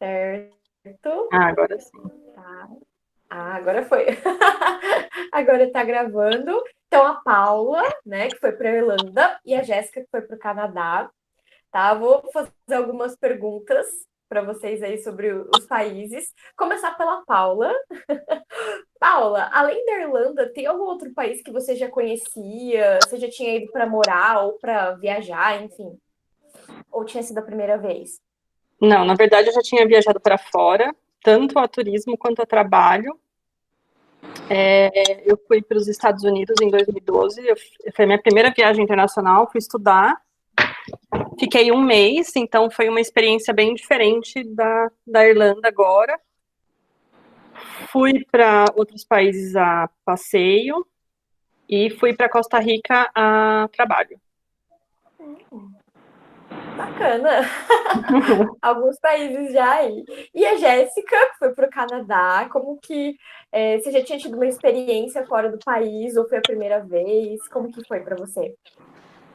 Certo? Ah, agora sim. Tá. Ah, agora foi. Agora tá gravando. Então, a Paula, né, que foi para a Irlanda, e a Jéssica, que foi para o Canadá, tá? Vou fazer algumas perguntas para vocês aí sobre os países. Começar pela Paula. Paula, além da Irlanda, tem algum outro país que você já conhecia? Você já tinha ido para morar ou para viajar, enfim? Ou tinha sido a primeira vez? Não, na verdade eu já tinha viajado para fora, tanto a turismo quanto a trabalho. Eu fui para os Estados Unidos em 2012, foi a minha primeira viagem internacional, fui estudar, fiquei um mês, então foi uma experiência bem diferente da Irlanda agora. Fui para outros países a passeio e fui para Costa Rica a trabalho. Bacana. Alguns países já aí. E a Jéssica, que foi para o Canadá, como que você já tinha tido uma experiência fora do país ou foi a primeira vez? Como que foi para você?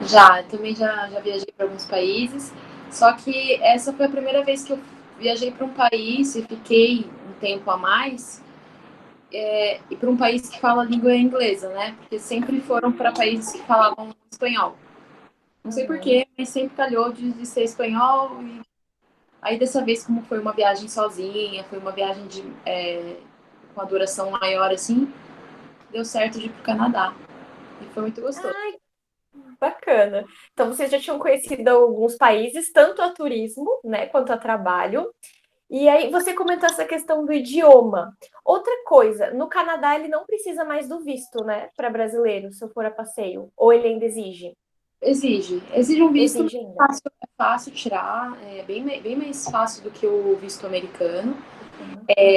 Já, também já viajei para alguns países, só que essa foi a primeira vez que eu viajei para um país e fiquei um tempo a mais, e para um país que fala língua inglesa, né? Porque sempre foram para países que falavam espanhol. Não sei Uhum. porquê, mas sempre calhou de ser espanhol. E aí dessa vez, como foi uma viagem sozinha, foi uma viagem com a duração maior assim, deu certo de ir para o Canadá. E foi muito gostoso. Bacana. Então, vocês já tinham conhecido alguns países, tanto a turismo, né, quanto a trabalho. E aí, você comentou essa questão do idioma. Outra coisa, no Canadá ele não precisa mais do visto, né, para brasileiro, se eu for a passeio. Ou ele ainda exige? Exige um visto, Exige ainda. mas é fácil tirar, é bem mais fácil do que o visto americano.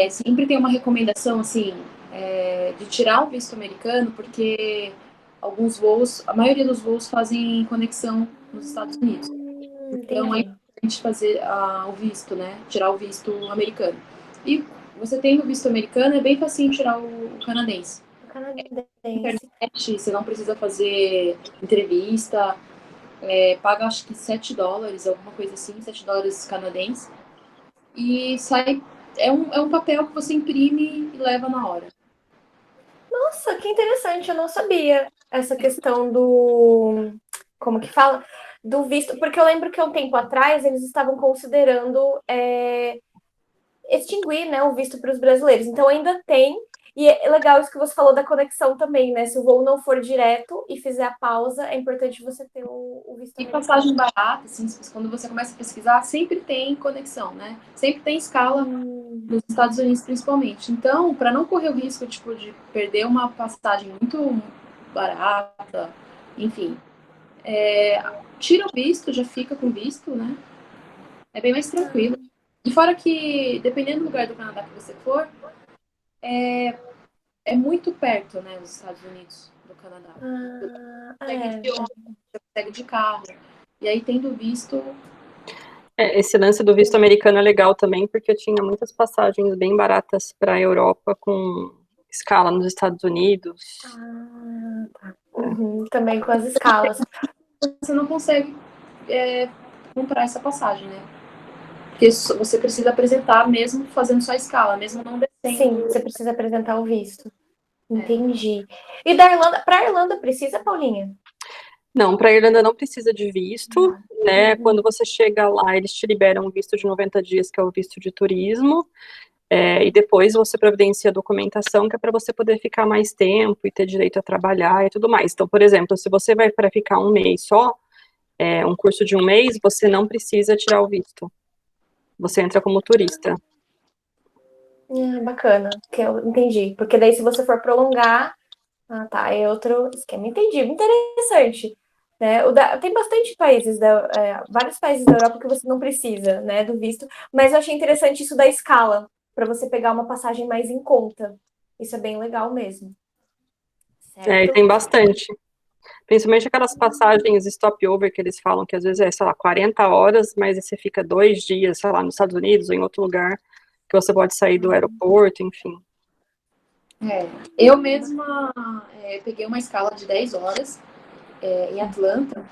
Sempre tem uma recomendação, assim, de tirar o visto americano, porque alguns voos, a maioria dos voos fazem conexão nos Estados Unidos. Então é Entendi. importante fazer o visto, né? Tirar o visto americano. E você tendo o visto americano, é bem facinho tirar o canadense. O Na canadense. internet, você não precisa fazer entrevista, paga acho que US$ 7, alguma coisa assim, US$ 7 canadenses. E sai. É um papel que você imprime e leva na hora. Nossa, que interessante, eu não sabia essa questão do. Como que fala? Do visto, porque eu lembro que há um tempo atrás eles estavam considerando extinguir, né, o visto para os brasileiros. Então ainda tem, e é legal isso que você falou da conexão também, né? Se o voo não for direto e fizer a pausa, é importante você ter o visto E americano. passagem barata, assim, quando você começa a pesquisar, sempre tem conexão, né? Sempre tem escala Hum, nos Estados Unidos, principalmente. Então, para não correr o risco, tipo, de perder uma passagem muito barata, enfim, tira o visto, já fica com visto, né? É bem mais tranquilo. E fora que, dependendo do lugar do Canadá que você for, é muito perto, né, os Estados Unidos do Canadá. Você consegue é. de ônibus, você consegue de carro. E aí, tendo visto, Esse lance do visto americano é legal também, porque eu tinha muitas passagens bem baratas para a Europa com escala nos Estados Unidos. Tá. Uhum, também com as escalas. você não consegue comprar essa passagem, né? Porque você precisa apresentar mesmo fazendo só escala, mesmo não Sim, descendo. você precisa apresentar o visto. Entendi. E da Irlanda, para a Irlanda precisa, Paulinha? Não, para a Irlanda não precisa de visto, né? Quando Uhum. você chega lá, eles te liberam um visto de 90 dias, que é o visto de turismo, e depois você providencia a documentação, que é para você poder ficar mais tempo e ter direito a trabalhar e tudo mais. Então, por exemplo, se você vai para ficar um mês só, um curso de um mês, você não precisa tirar o visto. Você entra como turista. Bacana, que eu entendi. Porque daí, se você for prolongar, tá, é outro esquema. Entendi, interessante. Né? Tem bastante países, vários países da Europa que você não precisa, né, do visto, mas eu achei interessante isso da escala, para você pegar uma passagem mais em conta. Isso é bem legal mesmo, E certo? tem bastante. Principalmente aquelas passagens stopover que eles falam que às vezes é, sei lá, 40 horas, mas aí você fica 2 dias, sei lá, nos Estados Unidos ou em outro lugar, que você pode sair do aeroporto, enfim. Eu mesma peguei uma escala de 10 horas em Atlanta.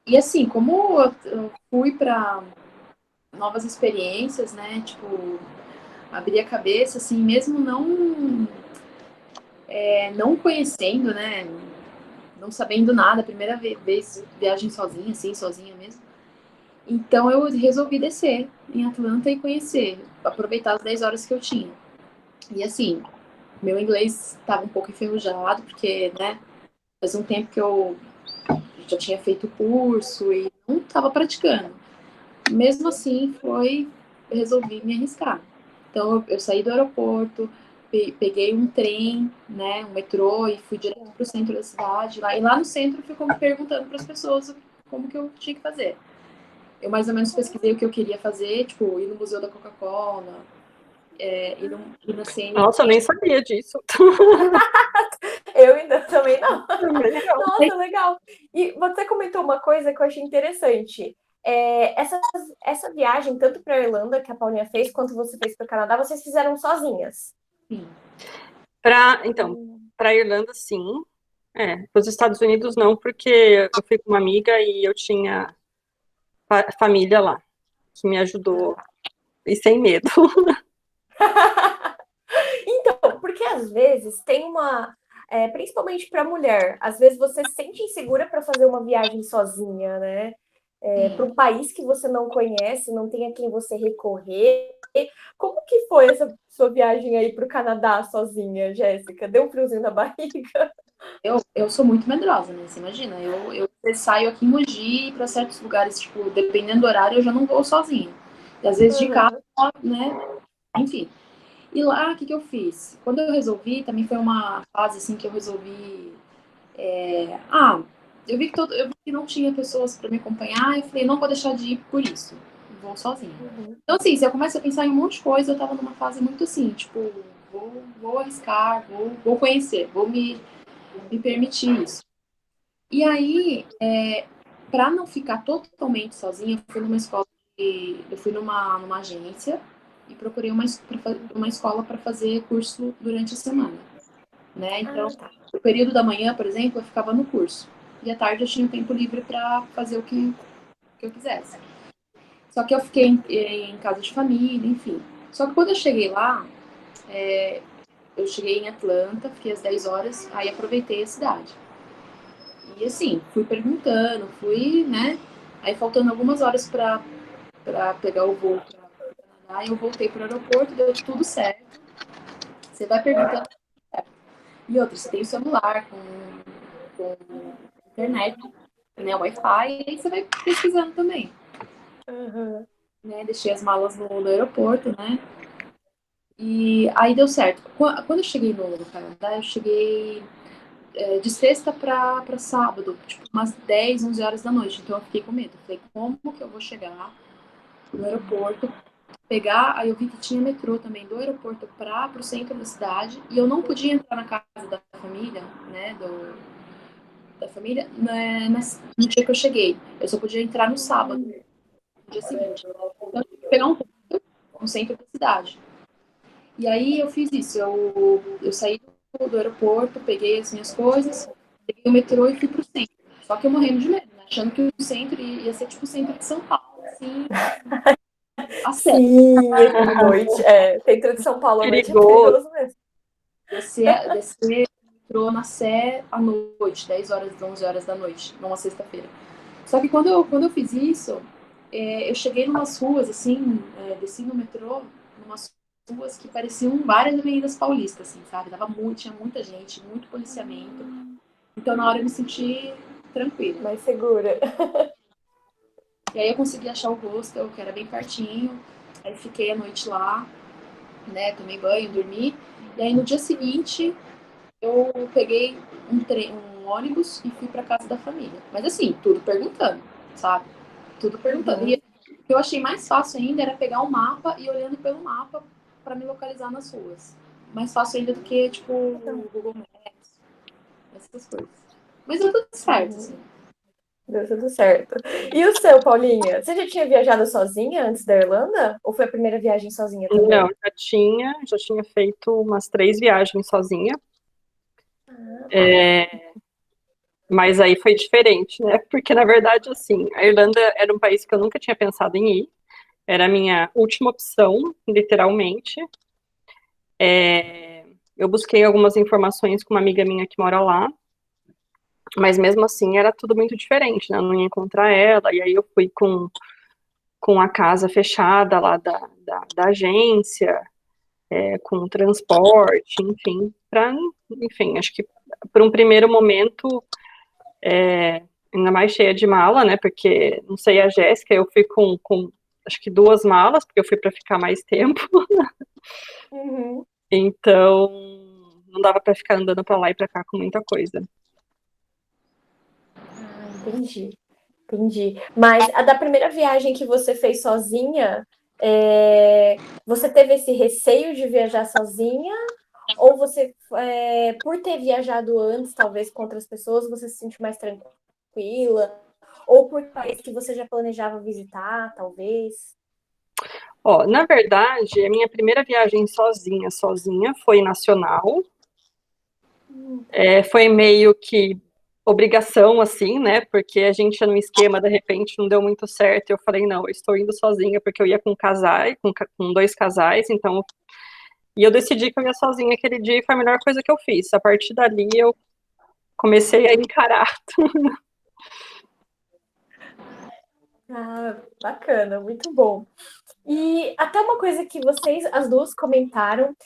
E assim, como eu fui para novas experiências, né? Tipo, abrir a cabeça, assim, mesmo não conhecendo, né? Não sabendo nada, primeira vez viagem sozinha, assim, sozinha mesmo. Então eu resolvi descer em Atlanta e conhecer, aproveitar as 10 horas que eu tinha. E assim, meu inglês estava um pouco enferrujado, porque, né, faz um tempo que eu já tinha feito curso e não estava praticando. Mesmo assim, resolvi me arriscar. Então eu saí do aeroporto, peguei um trem, né, um metrô e fui direto para o centro da cidade. E lá no centro eu fui perguntando para as pessoas como que eu tinha que fazer. Eu mais ou menos pesquisei o que eu queria fazer, tipo, ir no Museu da Coca-Cola, ir na Nossa, eu CNT. nem sabia disso. Eu ainda também não. Bem legal. Nossa, legal. E você comentou uma coisa que eu achei interessante. Essa viagem, tanto para a Irlanda, que a Paulinha fez, quanto você fez para o Canadá, vocês fizeram sozinhas? Sim. Então, para Irlanda, sim. Para os Estados Unidos, não, porque eu fui com uma amiga e eu tinha família lá, que me ajudou, e sem medo. Então, porque às vezes tem principalmente para mulher, às vezes você se sente insegura para fazer uma viagem sozinha, né? Para um país que você não conhece, não tem a quem você recorrer. Como que foi essa sua viagem aí para o Canadá sozinha, Jéssica? Deu um friozinho na barriga? Eu sou muito medrosa, né? Você imagina, eu saio aqui em Mogi para certos lugares, tipo, dependendo do horário, eu já não vou sozinha. E às vezes de carro, Uhum. né? Enfim. E lá, o que eu fiz? Quando eu resolvi, também foi uma fase assim que eu resolvi. Eu vi que não tinha pessoas para me acompanhar, e falei, não vou deixar de ir por isso. Vou sozinha. Uhum. Então, assim, se eu começo a pensar em um monte de coisa, eu tava numa fase muito assim, tipo, vou arriscar, vou conhecer, me permitir isso. E aí, para não ficar totalmente sozinha, eu fui numa agência e procurei uma escola para fazer curso durante a semana, né? Então, Ah, tá. o período da manhã, por exemplo, eu ficava no curso. E à tarde eu tinha tempo livre para fazer o que eu quisesse. Só que eu fiquei em casa de família, enfim. Só que quando eu cheguei lá, eu cheguei em Atlanta, fiquei às 10 horas, aí aproveitei a cidade. E assim, fui perguntando, né? Aí faltando algumas horas para pegar o voo para o Canadá, eu voltei para o aeroporto, deu tudo certo. Você vai perguntando. E outra, você tem o celular com internet, né? Wi-Fi, e aí você vai pesquisando também. Uhum. Né? Deixei as malas no aeroporto, né? E aí deu certo. Quando eu cheguei no Canadá, eu cheguei de sexta para sábado, tipo umas 10, 11 horas da noite. Então eu fiquei com medo. Falei, como que eu vou chegar no aeroporto, pegar, aí eu vi que tinha metrô também do aeroporto para o centro da cidade, e eu não podia entrar na casa da família, né, da família, né, no dia que eu cheguei. Eu só podia entrar no sábado, no dia seguinte. Então eu tive que pegar um voo no centro da cidade. E aí eu fiz isso, eu saí do aeroporto, peguei as minhas coisas, peguei o metrô e fui pro centro. Só que eu morrendo de medo, né? Achando que o centro ia ser tipo o centro de São Paulo, assim, a sério. Sim, à noite. Centro de São Paulo à noite é Perigoso. perigoso mesmo. Descer metrô na Sé à noite, 10 horas, 11 horas da noite, numa sexta-feira. Só que quando eu fiz isso, eu cheguei numas ruas, assim, desci no metrô, numas ruas que pareciam várias avenidas paulistas, assim, sabe? Tinha muita gente, muito policiamento. Então, na hora eu me senti tranquila. Mais segura. E aí eu consegui achar o hostel, que era bem pertinho. Aí fiquei a noite lá, né? Tomei banho, dormi. E aí no dia seguinte eu peguei um ônibus e fui para casa da família. Mas assim, tudo perguntando, sabe? Tudo perguntando. Uhum. E o que eu achei mais fácil ainda era pegar o mapa e ir olhando pelo mapa para me localizar nas ruas. Mais fácil ainda do que, tipo, o Google Maps, essas coisas. Mas deu tudo certo, Uhum. assim. Deu tudo certo. E o seu, Paulinha? Você já tinha viajado sozinha antes da Irlanda? Ou foi a primeira viagem sozinha Não, também? já tinha feito umas 3 viagens sozinha, Ah, tá. mas aí foi diferente, né? Porque, na verdade, assim, a Irlanda era um país que eu nunca tinha pensado em ir. era a minha última opção, literalmente. Eu busquei algumas informações com uma amiga minha que mora lá, mas mesmo assim era tudo muito diferente, né? Eu não ia encontrar ela, e aí eu fui com a casa fechada lá da agência, com o transporte, enfim, enfim, acho que por um primeiro momento, ainda mais cheia de mala, né? Porque, não sei, a Jéssica, eu fui com acho que 2 malas, porque eu fui para ficar mais tempo, Uhum. então não dava para ficar andando para lá e para cá com muita coisa. Entendi, entendi. Mas a da primeira viagem que você fez sozinha, você teve esse receio de viajar sozinha? Ou você, por ter viajado antes, talvez com outras pessoas, você se sente mais tranquila? Ou por país que você já planejava visitar, talvez? Ó, na verdade, a minha primeira viagem sozinha, foi nacional. Foi meio que obrigação, assim, né? Porque a gente ia num esquema, de repente não deu muito certo. Eu falei, não, eu estou indo sozinha, porque eu ia com casais, com 2 casais, então. E eu decidi que eu ia sozinha aquele dia e foi a melhor coisa que eu fiz. A partir dali eu comecei a encarar. Ah, bacana, muito bom. E até uma coisa que vocês, as duas, comentaram,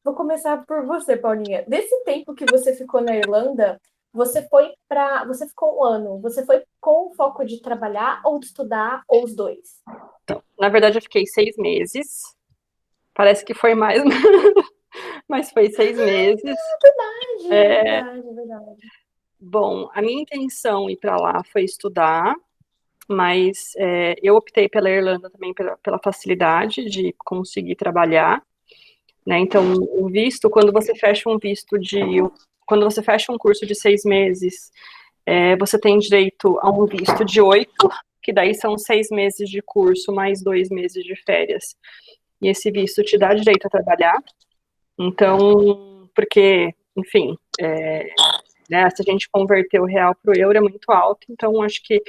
vou começar por você, Paulinha. Desse tempo que você ficou na Irlanda, você ficou um ano, você foi com o foco de trabalhar ou de estudar, ou os dois? Então, na verdade, eu fiquei 6 meses. Parece que foi mais, mas foi 6 meses. Verdade, verdade. Bom, a minha intenção ir para lá foi estudar, mas eu optei pela Irlanda também pela facilidade de conseguir trabalhar, né? Então, o visto, quando você fecha um curso de 6 meses, você tem direito a um visto de 8, que daí são 6 meses de curso mais 2 meses de férias. E esse visto te dá direito a trabalhar. Então, porque, enfim, né, se a gente converter o real para o euro é muito alto, então acho que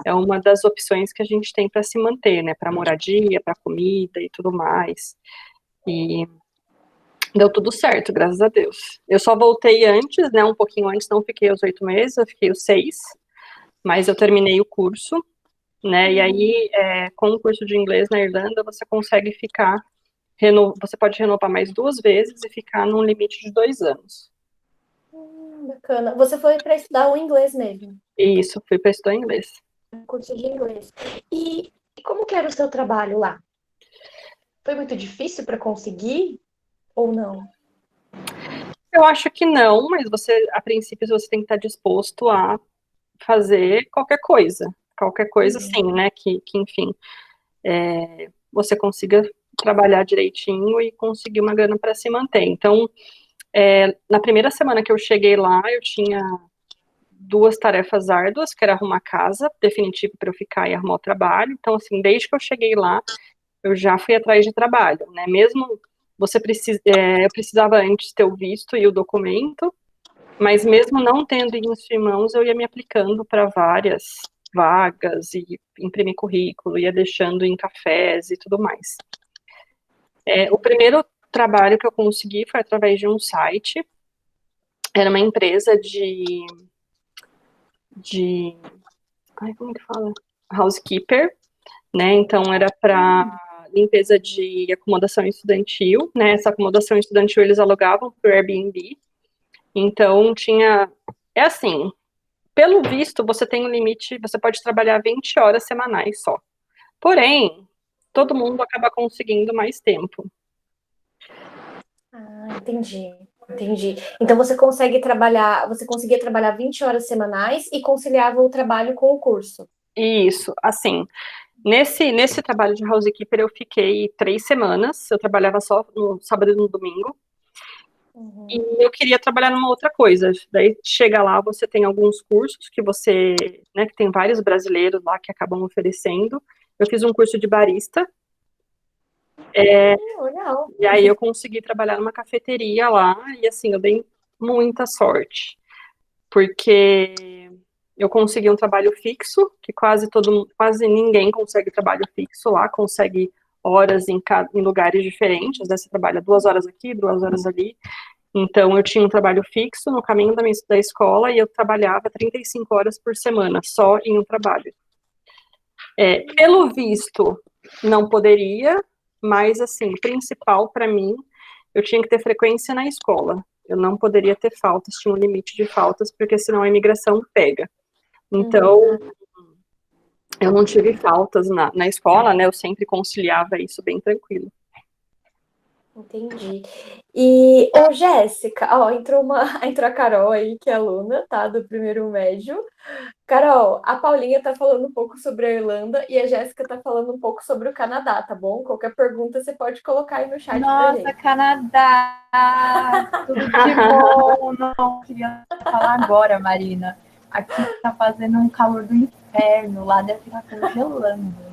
é uma das opções que a gente tem para se manter, né, para moradia, para comida e tudo mais. E deu tudo certo, graças a Deus. Eu só voltei antes, né, um pouquinho antes, não fiquei os 8 meses, eu fiquei os 6, mas eu terminei o curso, né, e aí com o curso de inglês na Irlanda você consegue ficar, você pode renovar mais 2 vezes e ficar num limite de 2 anos. Bacana. Você foi para estudar o inglês mesmo, E isso, fui para estudar inglês. curso de inglês. E como que era o seu trabalho lá? Foi muito difícil para conseguir ou não? Eu acho que não, mas a princípio, você tem que estar disposto a fazer qualquer coisa, sim, né, que enfim, você consiga trabalhar direitinho e conseguir uma grana para se manter. Então, na primeira semana que eu cheguei lá, eu tinha 2 tarefas árduas, que era arrumar casa, definitivo para eu ficar e arrumar o trabalho. Então, assim, desde que eu cheguei lá, eu já fui atrás de trabalho, né? Mesmo eu precisava antes ter o visto e o documento, mas mesmo não tendo isso em mãos, eu ia me aplicando para várias vagas e imprimir currículo, ia deixando em cafés e tudo mais. O primeiro trabalho que eu consegui foi através de um site. Era uma empresa ai, como que fala? Housekeeper, né? Então era para limpeza de acomodação estudantil, né? Essa acomodação estudantil eles alugavam por Airbnb. Então tinha, assim, pelo visto você tem um limite, você pode trabalhar 20 horas semanais só. Porém, todo mundo acaba conseguindo mais tempo. Ah, entendi, entendi. Então você conseguia trabalhar 20 horas semanais e conciliava o trabalho com o curso. Isso, assim, nesse trabalho de housekeeper eu fiquei 3 semanas, eu trabalhava só no sábado e no domingo, e eu queria trabalhar numa outra coisa. Daí chega lá, você tem alguns cursos que né, que tem vários brasileiros lá que acabam oferecendo. Eu fiz um curso de barista, Legal. e aí eu consegui trabalhar numa cafeteria lá, e assim, eu dei muita sorte, porque eu consegui um trabalho fixo, que quase ninguém consegue trabalho fixo lá, consegue horas em lugares diferentes, né? Você trabalha 2 horas aqui, 2 horas ali. Então, eu tinha um trabalho fixo no caminho da escola e eu trabalhava 35 horas por semana, só em um trabalho. Pelo visto, não poderia, mas, assim, principal para mim, eu tinha que ter frequência na escola. Eu não poderia ter faltas, tinha um limite de faltas, porque senão a imigração pega. Então, eu não tive faltas na escola, né? Eu sempre conciliava isso bem tranquilo. Entendi. E, Jéssica, entrou a Carol aí, que é aluna, tá, do primeiro médio. Carol, a Paulinha tá falando um pouco sobre a Irlanda e a Jéssica tá falando um pouco sobre o Canadá, tá bom? Qualquer pergunta você pode colocar aí no chat pra Nossa, gente. Canadá! Tudo de bom! Não queria falar agora, Marina. Aqui tá fazendo um calor do inferno, lá deve estar congelando.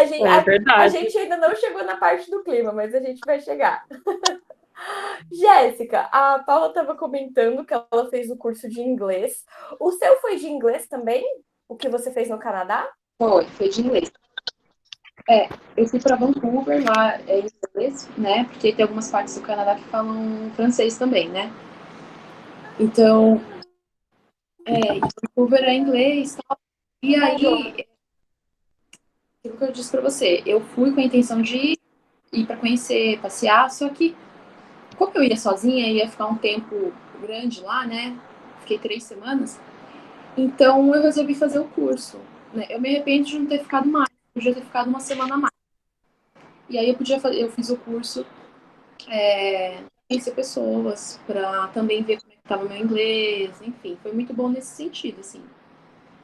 Gente, É a verdade. gente ainda não chegou na parte do clima, mas a gente vai chegar. Jéssica, a Paula estava comentando que ela fez o curso de inglês. O seu foi de inglês também? O que você fez no Canadá? Foi de inglês. Eu fui para Vancouver, lá é em inglês, né? Porque tem algumas partes do Canadá que falam francês também, né? Então, em Vancouver é inglês e tal. E aí, aquilo que eu disse para você, eu fui com a intenção de ir para conhecer, passear, só que como eu ia sozinha, ia ficar um tempo grande lá, né? Fiquei 3 semanas. Então, eu resolvi fazer o curso, né? Eu me arrependo de não ter ficado mais, podia ter ficado uma semana a mais. E aí eu fiz o curso, conhecer pessoas, para também ver como é que estava meu inglês, enfim, foi muito bom nesse sentido, assim.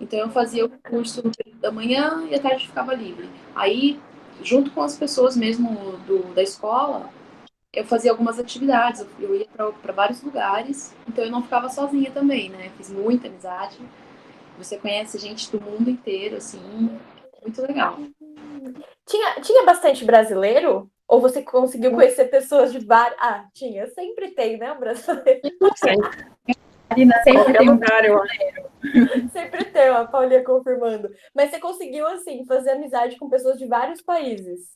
Então eu fazia o curso no período da manhã e à tarde ficava livre. Aí, junto com as pessoas mesmo da escola, eu fazia algumas atividades, eu ia para vários lugares, então eu não ficava sozinha também, né? Fiz muita amizade. Você conhece gente do mundo inteiro, assim, muito legal. Tinha bastante brasileiro? Ou você conseguiu conhecer pessoas de vários... tinha. Sempre tem, né, um brasileiro. Marina, sempre tem um lugar, eu Sempre tem, a Paulinha confirmando. Mas você conseguiu, assim, fazer amizade com pessoas de vários países?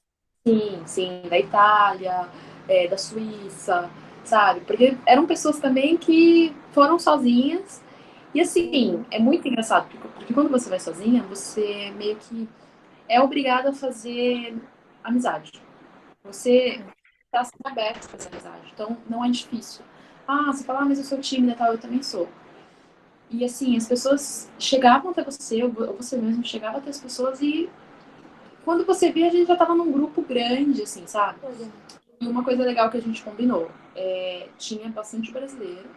Sim, da Itália, da Suíça, sabe? Porque eram pessoas também que foram sozinhas. E assim, é muito engraçado, porque quando você vai sozinha, você meio que é obrigada a fazer amizade. Você está sendo aberto para essa amizade. Então, não é difícil. Você fala, mas eu sou tímida e tal, eu também sou. E assim, as pessoas chegavam até você, ou você mesmo chegava até as pessoas e quando você via, a gente já estava num grupo grande, assim, sabe? E uma coisa legal que a gente combinou, tinha bastante brasileiro,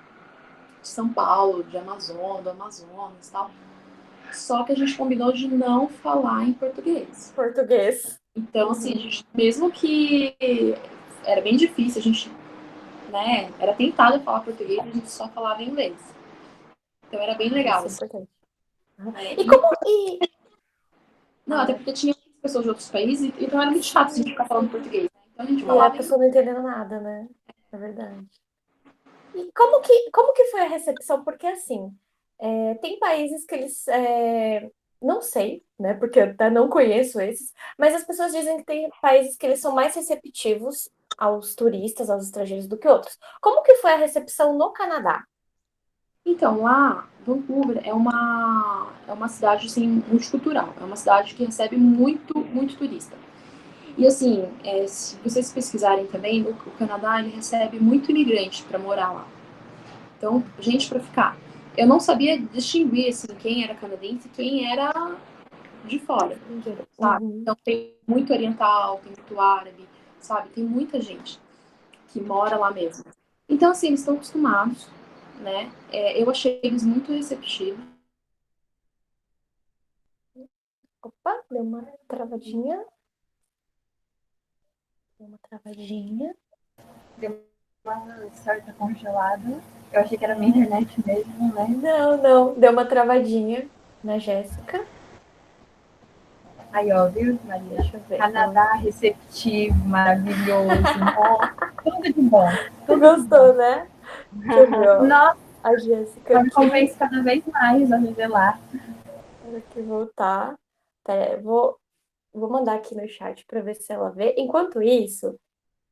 de São Paulo, de Amazonas, do Amazonas e tal. Só que a gente combinou de não falar em português. Português. Então, assim, a gente, mesmo que era bem difícil, a gente, né, era tentado falar português, a gente só falava inglês. Então era bem legal. Isso é Assim. importante. E como... Não, até porque tinha pessoas de outros países, então era muito chato a gente ficar falando português. Né? Então a gente E falava a pessoa não entendendo nada, né? É verdade. E como que foi a recepção? Porque, assim, tem países que eles... não sei, né? Porque eu até não conheço esses. Mas as pessoas dizem que tem países que eles são mais receptivos aos turistas, aos estrangeiros, do que outros. Como que foi a recepção no Canadá? Então, lá, Vancouver é uma cidade, assim, multicultural. É uma cidade que recebe muito, muito turista. E, assim, se vocês pesquisarem também, o Canadá, ele recebe muito imigrante para morar lá. Então, gente para ficar. Eu não sabia distinguir, assim, quem era canadense e quem era de fora, sabe? Uhum. Então, tem muito oriental, tem muito árabe, sabe? Tem muita gente que mora lá mesmo. Então, assim, eles estão acostumados, né? Eu achei eles muito receptivos. Opa, deu uma travadinha. Deu uma travadinha. Deu uma certa congelada. Eu achei que era minha internet mesmo, né? Não. Deu uma travadinha na Jéssica. Aí, ó, viu, Maria? Deixa eu ver. Canadá receptivo, maravilhoso. Nossa, tudo de bom. Tu gostou, né? Deixa eu ver, ó. Nossa, A Jéssica Ela me aqui. convence cada vez mais a viver lá. Ela que voltar. Pera, vou mandar aqui no chat para ver se ela vê. Enquanto isso,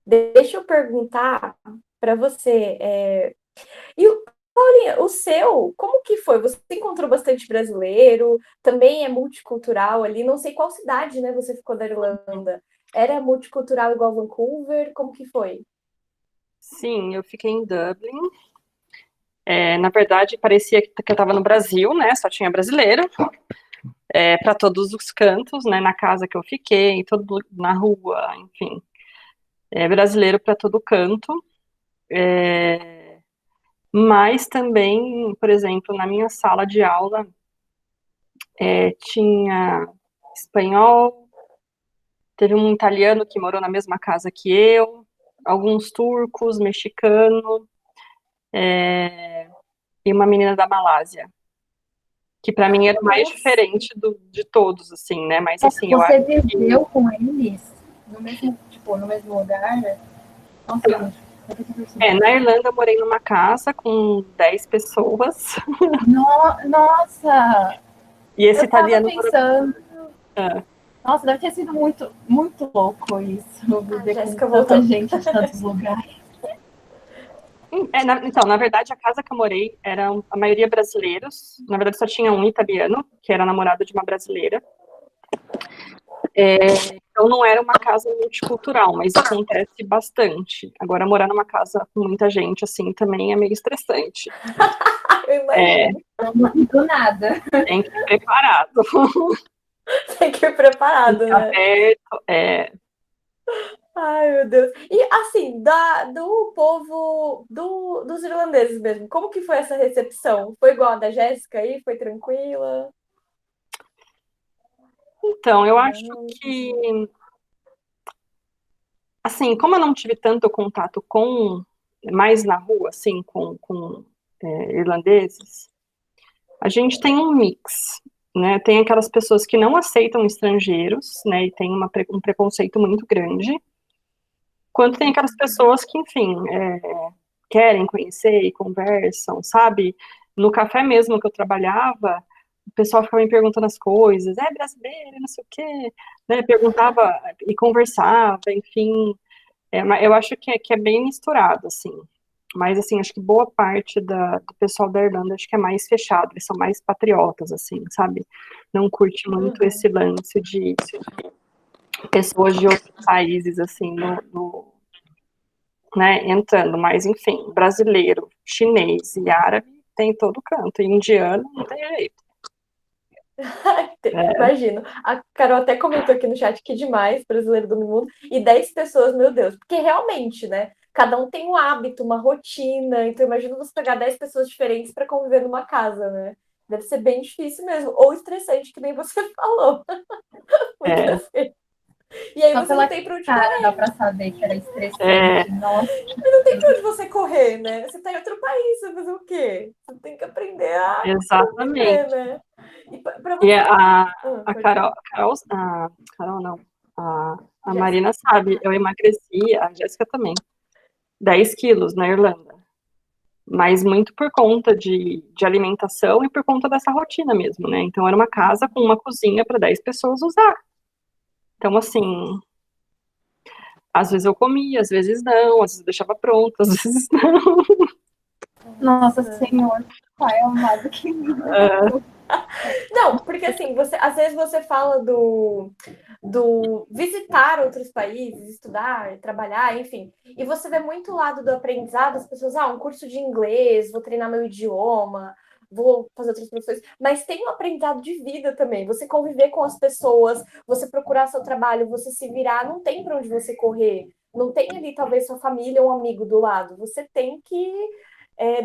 deixa eu perguntar para você. Paulinha, o seu, como que foi? Você encontrou bastante brasileiro? Também é multicultural ali? Não sei qual cidade, né? Você ficou da Irlanda. Era multicultural igual Vancouver? Como que foi? Sim, eu fiquei em Dublin. Na verdade, parecia que eu estava no Brasil, né? Só tinha brasileiro, para todos os cantos, né? Na casa que eu fiquei, na rua, enfim. Brasileiro para todo canto. Mas também, por exemplo, na minha sala de aula, tinha espanhol, teve um italiano que morou na mesma casa que eu, alguns turcos, mexicano, e uma menina da Malásia, que para mim era o mais diferente de todos, assim, né? Mas assim, eu Você acho viveu com eles no mesmo, tipo, no mesmo lugar? Nossa, na Irlanda eu morei numa casa com 10 pessoas, Nossa, e esse eu tava italiano morou. pensando. Ah, Nossa, deve ter sido muito, muito louco isso, A viver com Jéssica tanta voltou. gente de tantos lugares. então, na verdade, a casa que eu morei era a maioria brasileiros. Na verdade, só tinha um italiano, que era namorado de uma brasileira. Então, não era uma casa multicultural, mas acontece bastante. Agora, morar numa casa com muita gente, assim, também é meio estressante. Eu imagino. Do nada. Tem que ir preparado. Tem que ir preparado, Fica né? aberto. Ai, meu Deus. E assim, do povo, dos irlandeses mesmo, como que foi essa recepção? Foi igual a da Jéssica aí? Foi tranquila? Então, eu acho Não. que, assim, como eu não tive tanto contato mais na rua, assim, com irlandeses, a gente tem um mix, né? Tem aquelas pessoas que não aceitam estrangeiros, né? E tem um preconceito muito grande. Quanto tem aquelas pessoas que, enfim, querem conhecer e conversam, sabe? No café mesmo que eu trabalhava, o pessoal ficava me perguntando as coisas, é brasileiro, não sei o quê, né? Perguntava e conversava, enfim. Mas eu acho que é bem misturado, assim. Mas, assim, acho que boa parte do pessoal da Irlanda acho que é mais fechado, eles são mais patriotas, assim, sabe? Não curte muito esse lance de pessoas de outros países, assim, né, entrando. Mas, enfim, brasileiro, chinês e árabe tem em todo canto. E indiano não tem jeito. Imagino. A Carol até comentou aqui no chat que demais, brasileiro do mundo, e 10 pessoas, meu Deus, porque realmente, né? Cada um tem um hábito, uma rotina, então imagina você pegar 10 pessoas diferentes para conviver numa casa, né? Deve ser bem difícil mesmo, ou estressante, que nem você falou. É, Muitas vezes. E aí Só você não pela tem para onde cara dá correr, pra saber que era é, estressante. Nossa. não tem para onde você correr, né? Você tá em outro país, você vai fazer o quê? Você tem que aprender a conviver, exatamente. né? E para E você. a Pode falar. Carol não, a Jéssica. Marina sabe, eu emagreci, a Jéssica também, 10 quilos na Irlanda. Mas muito por conta de alimentação e por conta dessa rotina mesmo, né? Então era uma casa com uma cozinha para 10 pessoas usar. Então, assim, às vezes eu comia, às vezes não, às vezes eu deixava pronto, às vezes não. Nossa Senhor, pai amado, que lindo. Não, porque assim, às vezes você fala do visitar outros países, estudar, trabalhar, enfim, e você vê muito o lado do aprendizado, as pessoas, um curso de inglês, vou treinar meu idioma, vou fazer outras profissões, mas tem um aprendizado de vida também, você conviver com as pessoas, você procurar seu trabalho, você se virar, não tem para onde você correr, não tem ali talvez sua família ou um amigo do lado, você tem que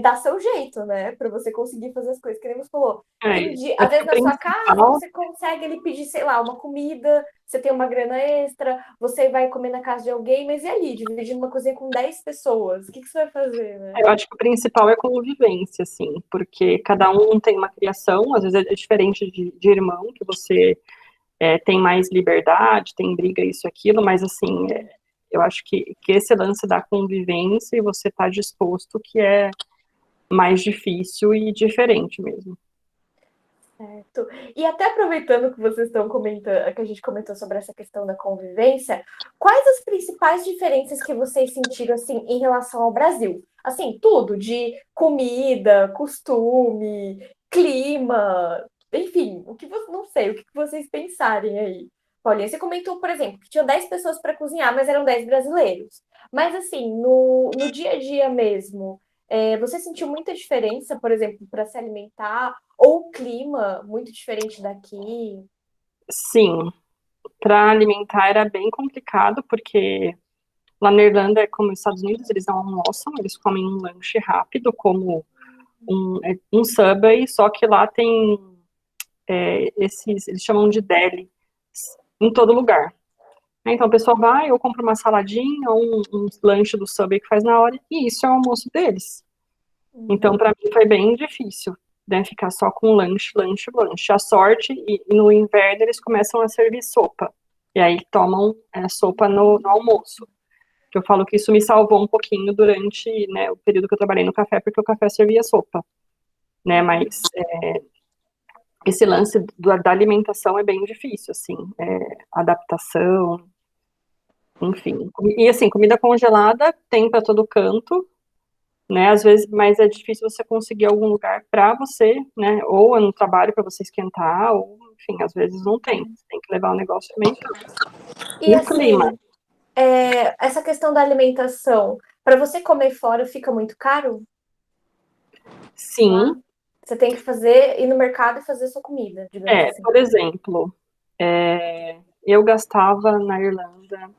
dar seu jeito, né? Para você conseguir fazer as coisas que nem você falou. Tem dia, às Acho que vezes o na sua casa principal você consegue ele pedir, sei lá, uma comida, você tem uma grana extra, você vai comer na casa de alguém, mas e ali, dividindo uma cozinha com 10 pessoas? O que você vai fazer, né? Eu acho que o principal é a convivência, assim, porque cada um tem uma criação, às vezes é diferente de irmão, que você tem mais liberdade, tem briga, isso, aquilo, mas, assim, eu acho que esse lance da convivência e você estar disposto que é mais difícil e diferente mesmo. Certo. E até aproveitando que vocês estão comentando, que a gente comentou sobre essa questão da convivência, quais as principais diferenças que vocês sentiram assim em relação ao Brasil? Assim, tudo de comida, costume, clima, enfim, o que você não sei, o que vocês pensarem aí. Paulinha, você comentou, por exemplo, que tinham 10 pessoas para cozinhar, mas eram 10 brasileiros. Mas assim, no dia a dia mesmo, você sentiu muita diferença, por exemplo, para se alimentar? Ou o clima muito diferente daqui? Sim, para alimentar era bem complicado, porque lá na Irlanda é como nos Estados Unidos, eles não almoçam, eles comem um lanche rápido, como um Subway, só que lá tem esses, eles chamam de deli, em todo lugar. Então, a pessoa vai, ou compra uma saladinha, ou um lanche do Subway que faz na hora, e isso é o almoço deles. Então, para mim foi bem difícil, né, ficar só com lanche, lanche, lanche. A sorte, e no inverno eles começam a servir sopa, e aí tomam sopa no almoço. Que eu falo que isso me salvou um pouquinho durante, né, o período que eu trabalhei no café, porque o café servia sopa, né, mas esse lance da alimentação é bem difícil, assim, adaptação, enfim. E assim, comida congelada tem para todo canto, né, às vezes, mas é difícil você conseguir algum lugar para você, né, ou no trabalho para você esquentar, ou, enfim, às vezes não tem, você tem que levar o negócio meio. E E o clima? assim, essa questão da alimentação, para você comer fora fica muito caro? Lá? Sim, Você tem que ir no mercado e fazer sua comida, digamos assim. por exemplo, eu gastava na Irlanda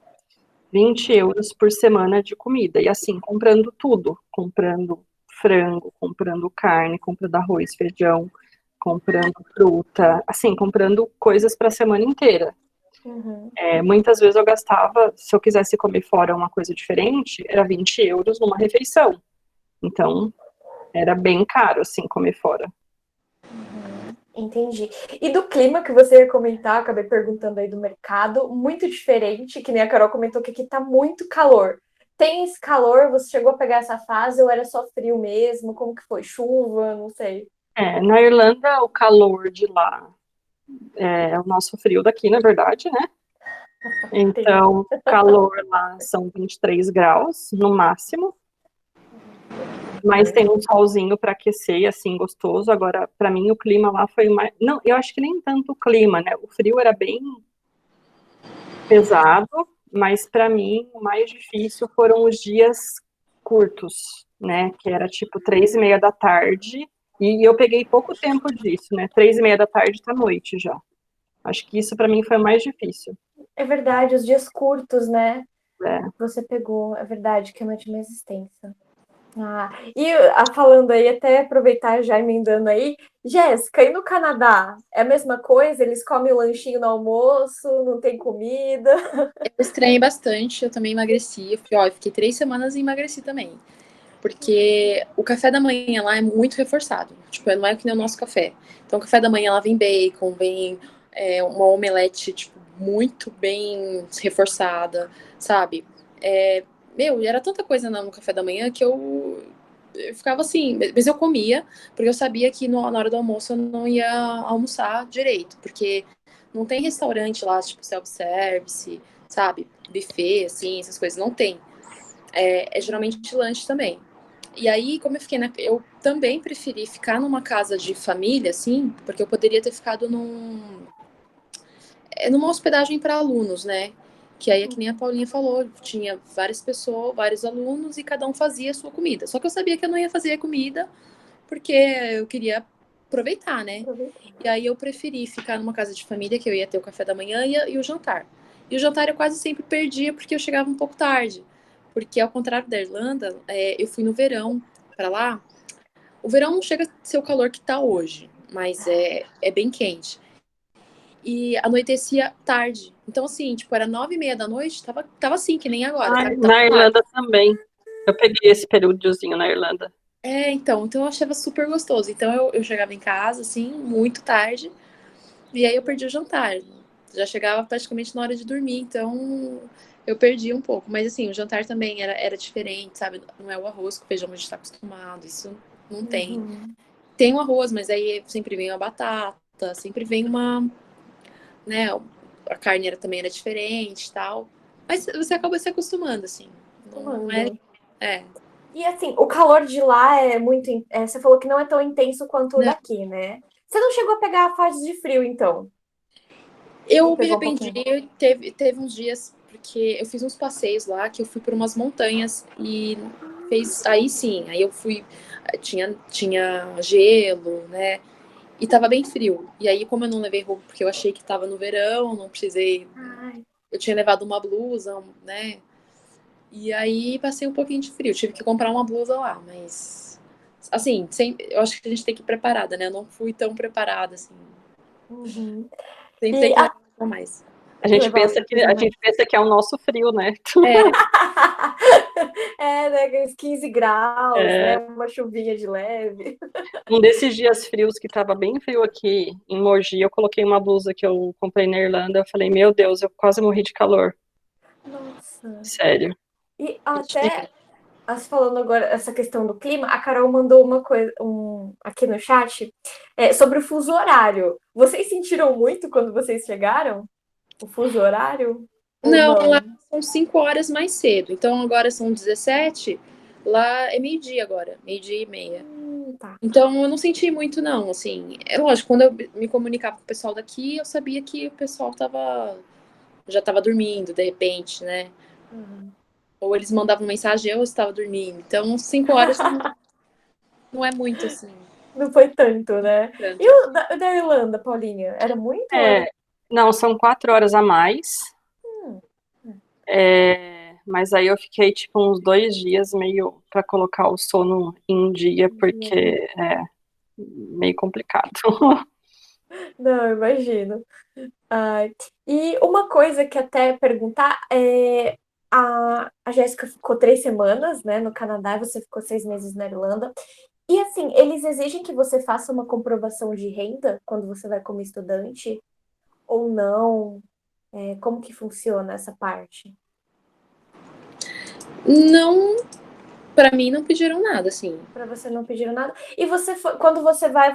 20 euros por semana de comida, e assim, comprando tudo, comprando frango, comprando carne, comprando arroz, feijão, comprando fruta, assim, comprando coisas para a semana inteira. Uhum. Muitas vezes eu gastava, se eu quisesse comer fora uma coisa diferente, era 20 euros numa refeição. Então, era bem caro, assim, comer fora. Entendi. E do clima que você ia comentar, acabei perguntando aí do mercado, muito diferente, que nem a Carol comentou que aqui tá muito calor. Tem esse calor? Você chegou a pegar essa fase ou era só frio mesmo? Como que foi? Chuva? Não sei. Na Irlanda, o calor de lá é o nosso frio daqui, na verdade, né? Então, calor lá são 23 graus no máximo, mas tem um solzinho para aquecer, assim, gostoso. Agora, para mim, o clima lá foi mais. Não, eu acho que nem tanto o clima, né? O frio era bem pesado, mas para mim, o mais difícil foram os dias curtos, né? Que era tipo 3:30 da tarde, e eu peguei pouco tempo disso, né? 3:30 da tarde tá noite já. Acho que isso para mim foi o mais difícil. É verdade, os dias curtos, né? É. Você pegou, é verdade, que é uma de minha existência. Falando aí, até aproveitar já emendando aí, Jéssica, e no Canadá? É a mesma coisa? Eles comem o lanchinho no almoço, não tem comida? Eu estranhei bastante, eu também emagreci. Eu fiquei 3 semanas e emagreci também. Porque o café da manhã lá é muito reforçado. Tipo, não é que nem o nosso café. Então, o café da manhã lá vem bacon, vem uma omelete, tipo, muito bem reforçada, sabe? Era tanta coisa no café da manhã que eu ficava assim. Mas eu comia, porque eu sabia que na hora do almoço eu não ia almoçar direito. Porque não tem restaurante lá, tipo, self-service, sabe? Buffet, assim, essas coisas. Não tem. É geralmente lanche também. E aí, como eu fiquei, eu também preferi ficar numa casa de família, assim, porque eu poderia ter ficado numa hospedagem para alunos, né? Que aí é que nem a Paulinha falou, tinha várias pessoas, vários alunos e cada um fazia a sua comida. Só que eu sabia que eu não ia fazer a comida porque eu queria aproveitar, né? E aí eu preferi ficar numa casa de família, que eu ia ter o café da manhã e o jantar. E o jantar eu quase sempre perdia porque eu chegava um pouco tarde. Porque ao contrário da Irlanda, eu fui no verão para lá. O verão não chega a ser o calor que tá hoje, mas é bem quente. E anoitecia tarde. Então, assim, tipo, era 9:30 da noite, tava assim, que nem agora, sabe? Tava Na tarde. Irlanda também. Eu peguei esse períodozinho na Irlanda. Então eu achava super gostoso. Então eu chegava em casa, assim, muito tarde, e aí eu perdi o jantar. Já chegava praticamente na hora de dormir, então eu perdi um pouco. Mas assim, o jantar também era diferente, sabe? Não é o arroz com feijão que a gente tá acostumado. Isso não tem. Uhum. Tem o arroz, mas aí sempre vem a batata, sempre vem uma, né, a carne também era diferente e tal. Mas você acaba se acostumando, assim. Não é, Tomando. é. E assim, o calor de lá é muito. Você falou que não é tão intenso quanto o Não. daqui, né? Você não chegou a pegar a fase de frio, então? Ou Eu me pegou um arrependi, pouquinho? teve uns dias, porque eu fiz uns passeios lá, que eu fui por umas montanhas e aí sim, aí eu fui, tinha gelo, né, e tava bem frio. E aí, como eu não levei roupa, porque eu achei que tava no verão, não precisei, Ai, eu tinha levado uma blusa, né, e aí passei um pouquinho de frio, tive que comprar uma blusa lá, mas, assim, eu acho que a gente tem que ir preparada, né, eu não fui tão preparada, assim, uhum. sempre tem E que levar mais. A gente levar pensa alguma que coisa a mais. gente pensa que é o nosso frio, né? É, É, né? Aqueles 15 graus, É, né? Uma chuvinha de leve. um desses dias frios que estava bem frio aqui em Mogi, eu coloquei uma blusa que eu comprei na Irlanda. Eu falei, meu Deus, eu quase morri de calor. Nossa. Sério. E E tinha- até, falando agora essa questão do clima, a Carol mandou uma coisa aqui no chat sobre o fuso horário. Vocês sentiram muito quando vocês chegaram? O fuso horário? Ou não, lá não? são 5 horas mais cedo. Então agora são 17, lá é meio-dia agora, meio-dia e meia. Tá. Então eu não senti muito, não. Assim, é lógico, quando eu me comunicava com o pessoal daqui, eu sabia que o pessoal já tava dormindo, de repente, né? Uhum. Ou eles mandavam mensagem, eu estava dormindo. Então, 5 horas não é muito assim. Não foi tanto, né? E Tanto. da Irlanda, Paulinha? Era muito ou era. É, não, são 4 horas a mais. Hum, Mas aí eu fiquei tipo uns 2 dias meio para colocar o sono em dia, porque dia. é meio complicado. Não, imagino. Ai. E uma coisa que até perguntar a Jéssica ficou 3 semanas, né, no Canadá, e você ficou 6 meses na Irlanda. E assim, eles exigem que você faça uma comprovação de renda quando você vai como estudante ou não? Como que funciona essa parte? Não, pra mim não pediram nada, assim. Para você não pedir nada. E quando você vai,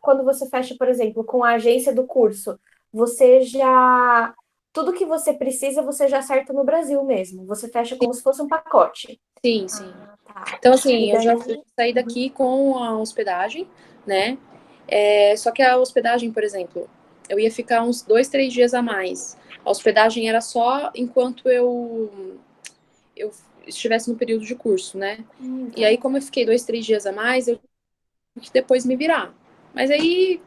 quando você fecha, por exemplo, com a agência do curso, você já, tudo que você precisa, você já acerta no Brasil mesmo. Você fecha como se fosse um pacote. Sim, sim. Ah, tá. Então, E assim, eu daí, já saí uhum. daqui com a hospedagem, né? Só que a hospedagem, por exemplo, eu ia ficar uns 2, 3 dias a mais. A hospedagem era só enquanto eu estivesse no período de curso, né? E Tá. aí, como eu fiquei 2, 3 dias a mais, eu tive que depois me virar. Mas aí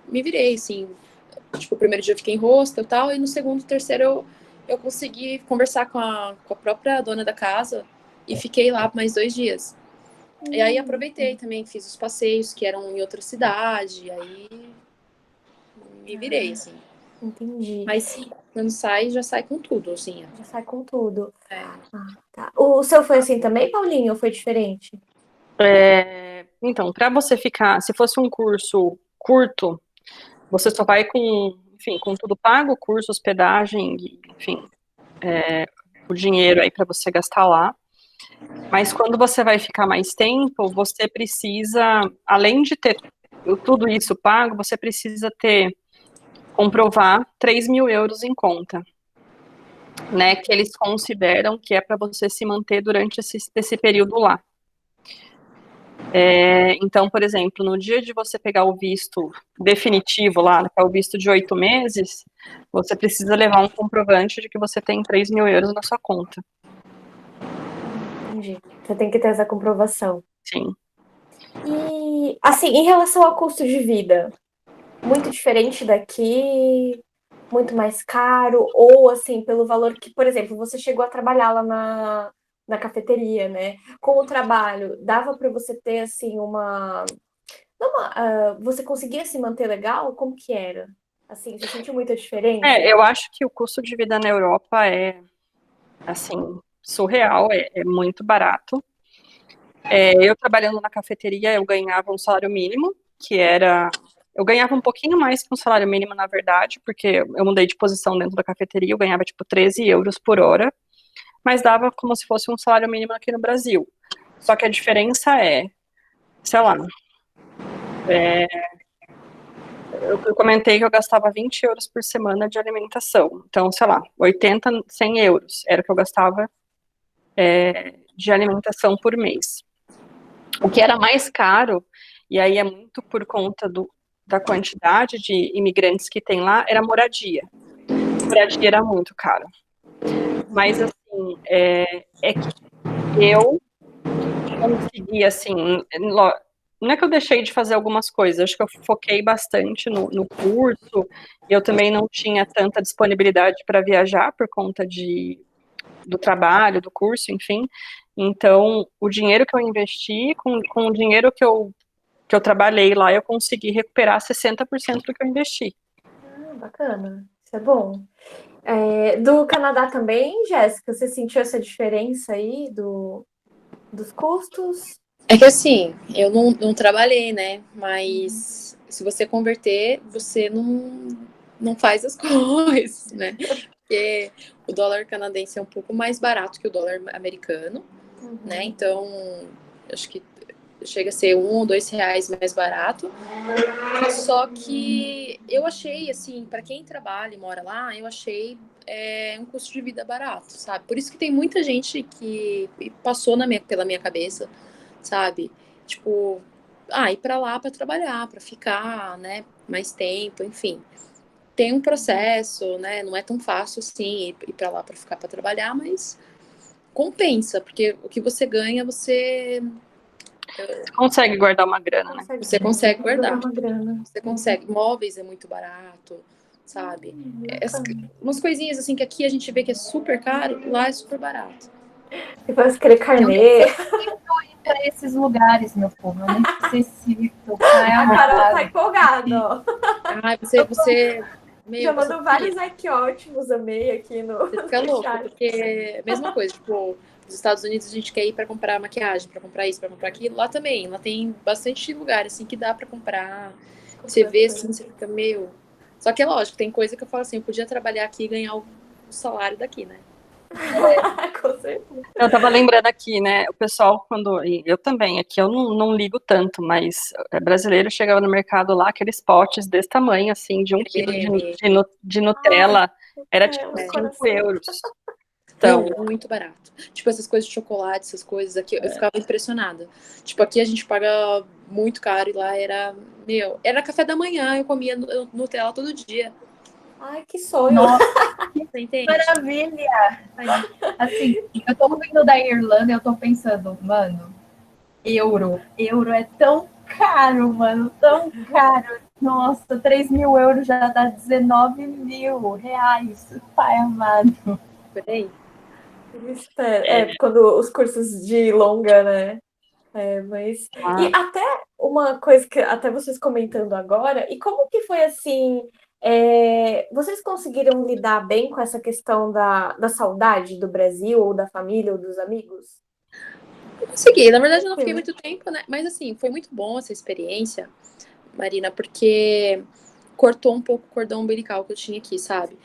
me virei, assim. Tipo, o primeiro dia eu fiquei em hostel e tal, e no segundo, terceiro eu consegui conversar com a própria dona da casa e fiquei lá mais 2 dias. E aí aproveitei também, fiz os passeios que eram em outra cidade, aí me virei, assim. Entendi. Mas quando sai, já sai com tudo, assim. Já sai com tudo. É. Ah, tá. O seu foi assim também, Paulinho, ou foi diferente? Então, para você ficar, se fosse um curso curto, você só vai com, enfim, com tudo pago, curso, hospedagem, enfim, o dinheiro aí para você gastar lá. Mas quando você vai ficar mais tempo, você precisa, além de ter tudo isso pago, você precisa comprovar 3.000 euros em conta, né? Que eles consideram que é para você se manter durante esse período lá. Então, por exemplo, no dia de você pegar o visto definitivo lá, que é o visto de 8 meses, você precisa levar um comprovante de que você tem 3.000 euros na sua conta. Entendi. Você tem que ter essa comprovação. Sim. E, assim, em relação ao custo de vida, muito diferente daqui, muito mais caro, ou assim, pelo valor que, por exemplo, você chegou a trabalhar lá na cafeteria, né? Com o trabalho, dava para você ter, assim, você conseguia se manter legal? Como que era? Assim, você sentiu muita diferença? Eu acho que o custo de vida na Europa é, assim, surreal, é muito barato. Eu trabalhando na cafeteria, eu ganhava um salário mínimo, eu ganhava um pouquinho mais que um salário mínimo, na verdade, porque eu mudei de posição dentro da cafeteria, eu ganhava, tipo, 13 euros por hora, mas dava como se fosse um salário mínimo aqui no Brasil. Só que a diferença sei lá, eu comentei que eu gastava 20 euros por semana de alimentação. Então, sei lá, 80, 100 euros era o que eu gastava de alimentação por mês. O que era mais caro, e aí é muito por conta da quantidade de imigrantes que tem lá, era moradia. Moradia era muito caro. Mas, assim, que eu consegui, assim, não é que eu deixei de fazer algumas coisas, acho que eu foquei bastante no curso, eu também não tinha tanta disponibilidade para viajar por conta do trabalho, do curso, enfim. Então, o dinheiro que eu investi, com o dinheiro que eu trabalhei lá, eu consegui recuperar 60% do que eu investi. Bacana, isso é bom. Do Canadá também, Jéssica, você sentiu essa diferença aí dos custos? É que assim, eu não trabalhei, né? Mas se você converter, você não faz as coisas, né? Porque o dólar canadense é um pouco mais barato que o dólar americano, né? Então, acho que chega a ser R$1 ou R$2 mais barato. Só que eu achei, assim, para quem trabalha e mora lá, eu achei um custo de vida barato, sabe? Por isso que tem muita gente que passou pela minha cabeça, sabe? Tipo, ir para lá para trabalhar, para ficar, né, mais tempo, enfim. Tem um processo, né? Não é tão fácil assim ir para lá para ficar para trabalhar, mas compensa, porque o que você ganha, você Consegue guardar uma grana, né? você consegue guardar. Uma grana. Você consegue. Móveis é muito barato, sabe? Umas coisinhas assim que aqui a gente vê que é super caro, lá é super barato. Depois querer carnê. Para esses lugares, meu povo, eu necessito. A Carol tá empolgada, ó. Você já mandou vários aqui ótimos, amei aqui no. Você fica louco, porque mesma coisa, tipo, nos Estados Unidos a gente quer ir para comprar maquiagem, para comprar isso, para comprar aquilo. Lá também, lá tem bastante lugar assim que dá para comprar. Você vê assim, você fica meio. Só que é lógico, tem coisa que eu falo assim, eu podia trabalhar aqui e ganhar o salário daqui, né? Com certeza. Eu tava lembrando aqui, né, o pessoal eu também, aqui eu não ligo tanto, mas brasileiro chegava no mercado lá, aqueles potes desse tamanho, assim, de 1 quilo de Nutella, era tipo 5 euros. Então, não, muito barato. Tipo, essas coisas de chocolate, essas coisas aqui, eu ficava impressionada. Tipo, aqui a gente paga muito caro e lá era café da manhã, eu comia Nutella todo dia. Ai, que sonho! Nossa, que maravilha! Assim, eu tô vindo da Irlanda e eu tô pensando, mano, euro é tão caro, mano, tão caro. Nossa, 3.000 euros já dá 19 mil reais, pai amado. Peraí. Quando os cursos de longa, né? Mas... E até uma coisa que até vocês comentando agora, e como que foi assim, vocês conseguiram lidar bem com essa questão da saudade do Brasil, ou da família, ou dos amigos? Eu consegui, na verdade eu não fiquei muito tempo, né? Mas assim, foi muito bom essa experiência, Marina, porque cortou um pouco o cordão umbilical que eu tinha aqui, sabe?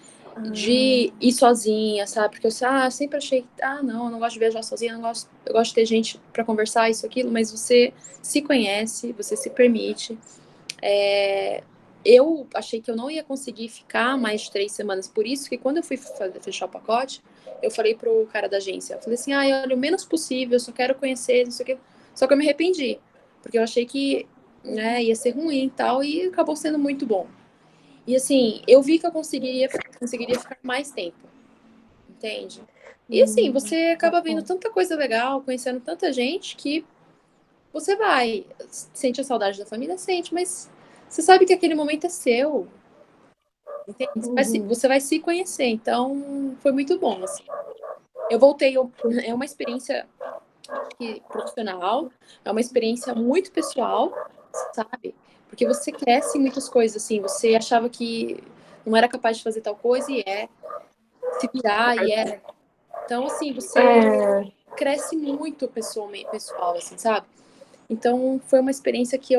De ir sozinha, sabe? Porque eu sempre achei, não, eu não gosto de viajar sozinha, eu gosto de ter gente para conversar, isso, aquilo, mas você se conhece, você se permite. Eu achei que eu não ia conseguir ficar mais de 3 semanas, por isso que quando eu fui fechar o pacote, eu falei pro cara da agência, eu falei assim, olha, o menos possível, eu só quero conhecer, não sei o que. Só que eu me arrependi, porque eu achei que ia ser ruim e tal, e acabou sendo muito bom. E assim, eu vi que eu conseguiria ficar mais tempo, entende? E assim, você acaba vendo tanta coisa legal, conhecendo tanta gente, que você sente a saudade da família, sente, mas você sabe que aquele momento é seu, entende? Você vai se conhecer, então foi muito bom, assim. Eu voltei, é uma experiência profissional, é uma experiência muito pessoal, sabe? Porque você cresce em muitas coisas, assim, você achava que não era capaz de fazer tal coisa e se virar e é. Então, assim, você cresce muito pessoal, assim, sabe? Então, foi uma experiência que